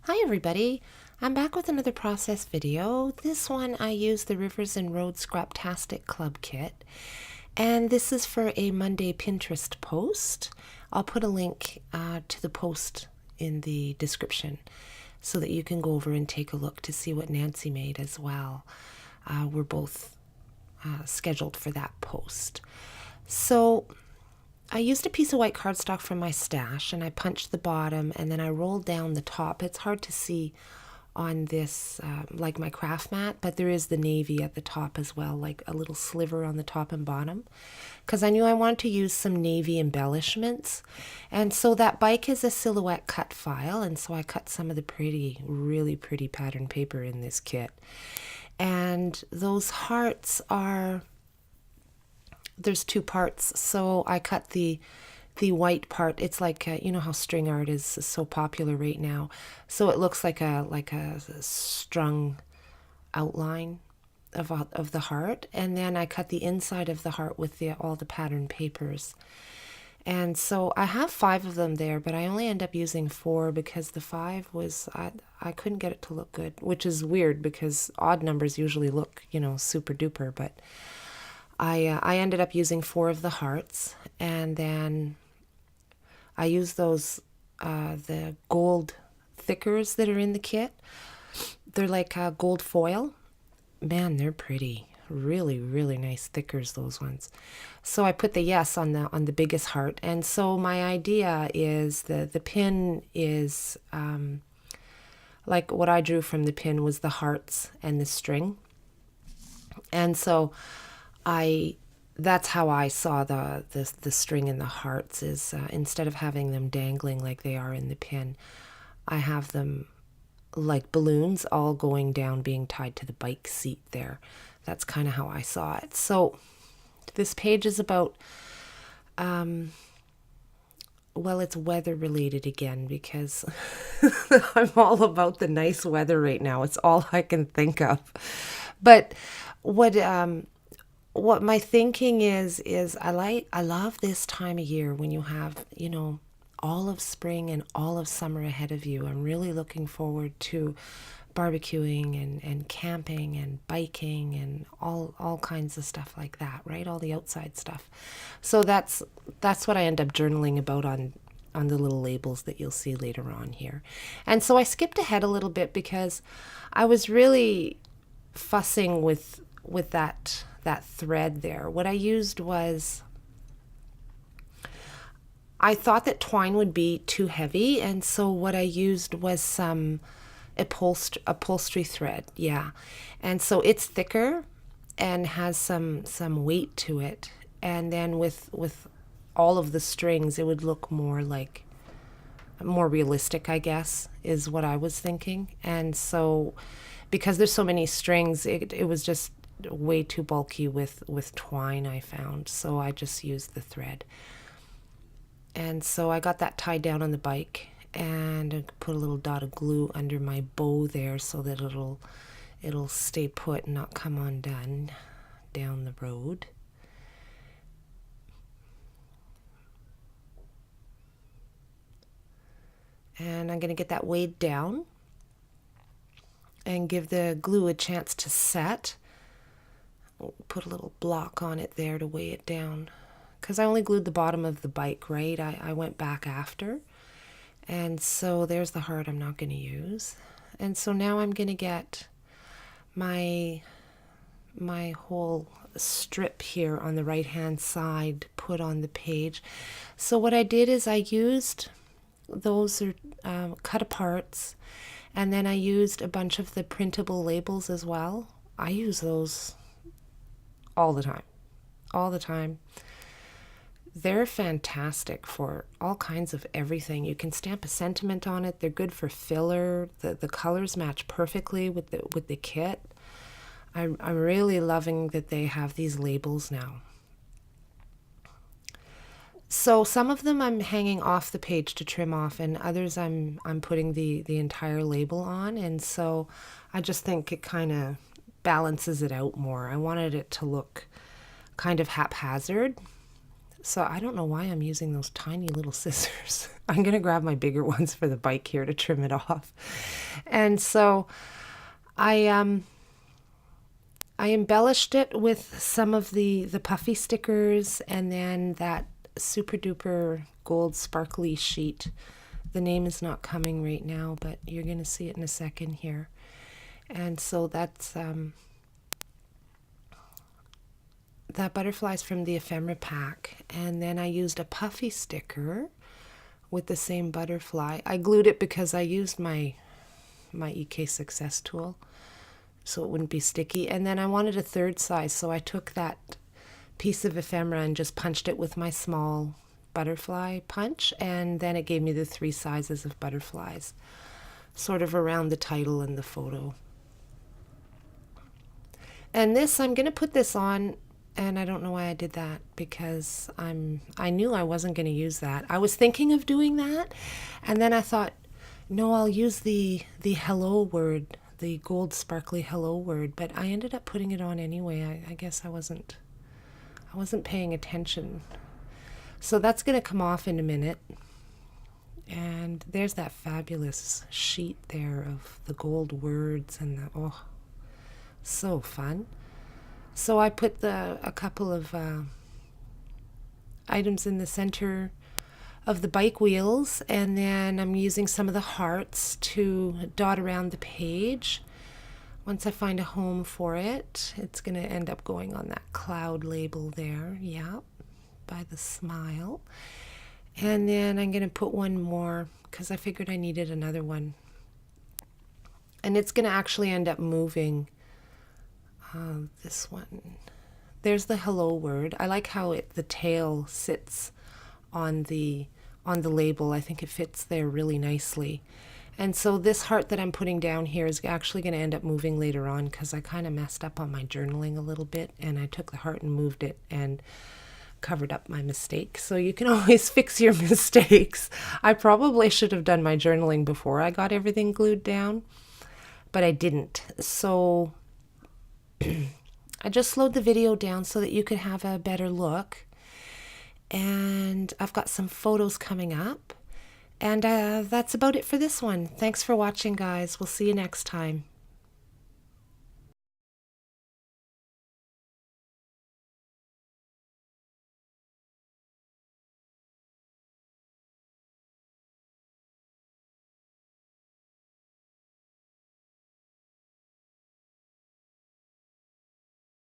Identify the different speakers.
Speaker 1: Hi everybody, I'm back with another process video. This one I use the Rivers and Roads Scraptastic Club kit, and this is for a Monday Pinterest post. I'll put a link to the post in the description so that you can go over and take a look to see what Nancy made as well. We're both scheduled for that post. So I used a piece of white cardstock from my stash and I punched the bottom and then I rolled down the top. It's hard to see on this, like my craft mat, but there is the navy at the top as well, like a little sliver on the top and bottom, because I knew I wanted to use some navy embellishments. And so that bike is a silhouette cut file, and so I cut some of the pretty, really pretty pattern paper in this kit. And those hearts are, there's two parts. So I cut the white part. It's like you know how string art is so popular right now. So it looks like a strung outline of the heart, and then I cut the inside of the heart with all the pattern papers. And so I have 5 of them there, but I only end up using 4 because the 5 was I couldn't get it to look good, which is weird because odd numbers usually look, you know, super duper, but I ended up using 4 of the hearts, and then I use those the gold thickers that are in the kit. They're like gold foil. Man, they're pretty. Really, really nice thickers, those ones. So I put the yes on the biggest heart, and so my idea is the pin is like what I drew from the pin was the hearts and the string, and so that's how I saw the string and the hearts is instead of having them dangling like they are in the pin, I have them like balloons all going down, being tied to the bike seat there. That's kind of how I saw it. So this page is about, well, it's weather related again because I'm all about the nice weather right now. It's all I can think of. But what my thinking is I love this time of year when you have, you know, all of spring and all of summer ahead of you. I'm really looking forward to barbecuing and camping and biking and all kinds of stuff like that, right? All the outside stuff. So that's what I end up journaling about on the little labels that you'll see later on here. And so I skipped ahead a little bit because I was really fussing with that thread there. What I used was, I thought that twine would be too heavy, and so what I used was some upholstery thread, yeah. And so it's thicker and has some weight to it. And then with all of the strings, it would look more like more realistic, I guess, is what I was thinking. And so because there's so many strings, it was just way too bulky with twine, I found. So I just used the thread. And so I got that tied down on the bike and I put a little dot of glue under my bow there so that it'll stay put and not come undone down the road. And I'm going to get that weighed down and give the glue a chance to set. Put a little block on it there to weigh it down, because I only glued the bottom of the bike, right? I went back after, and so there's the heart I'm not going to use. And so now I'm going to get my whole strip here on the right hand side put on the page. So what I did is I used those are cut aparts, and then I used a bunch of the printable labels as well. I use those all the time. All the time. They're fantastic for all kinds of everything. You can stamp a sentiment on it. They're good for filler. The colors match perfectly with the kit. I'm really loving that they have these labels now. So some of them I'm hanging off the page to trim off, and others I'm putting the entire label on, and so I just think it kind of balances it out more. I wanted it to look kind of haphazard, So I don't know why I'm using those tiny little scissors. I'm going to grab my bigger ones for the bike here to trim it off. And so I embellished it with some of the puffy stickers and then that super duper gold sparkly sheet. The name is not coming right now, but you're going to see it in a second here. And so that's that butterfly's from the ephemera pack. And then I used a puffy sticker with the same butterfly. I glued it because I used my EK Success tool so it wouldn't be sticky. And then I wanted a third size, so I took that piece of ephemera and just punched it with my small butterfly punch, and then it gave me the 3 sizes of butterflies, sort of around the title and the photo. And this, I'm going to put this on, and I don't know why I did that, because I knew I wasn't going to use that. I was thinking of doing that, and then I thought, no, I'll use the hello word, the gold sparkly hello word, but I ended up putting it on anyway. I guess I wasn't paying attention. So that's going to come off in a minute. And there's that fabulous sheet there of the gold words and the, oh, so fun. So I put a couple of items in the center of the bike wheels, and then I'm using some of the hearts to dot around the page. Once I find a home for it, it's going to end up going on that cloud label there, yeah, by the smile. And then I'm going to put one more because I figured I needed another one. And it's going to actually end up moving this one. There's the hello word. I like how the tail sits on the label. I think it fits there really nicely. And so this heart that I'm putting down here is actually going to end up moving later on because I kind of messed up on my journaling a little bit, and I took the heart and moved it and covered up my mistake. So you can always fix your mistakes. I probably should have done my journaling before I got everything glued down, but I didn't. So I just slowed the video down so that you could have a better look. And I've got some photos coming up. And that's about it for this one. Thanks for watching, guys. We'll see you next time.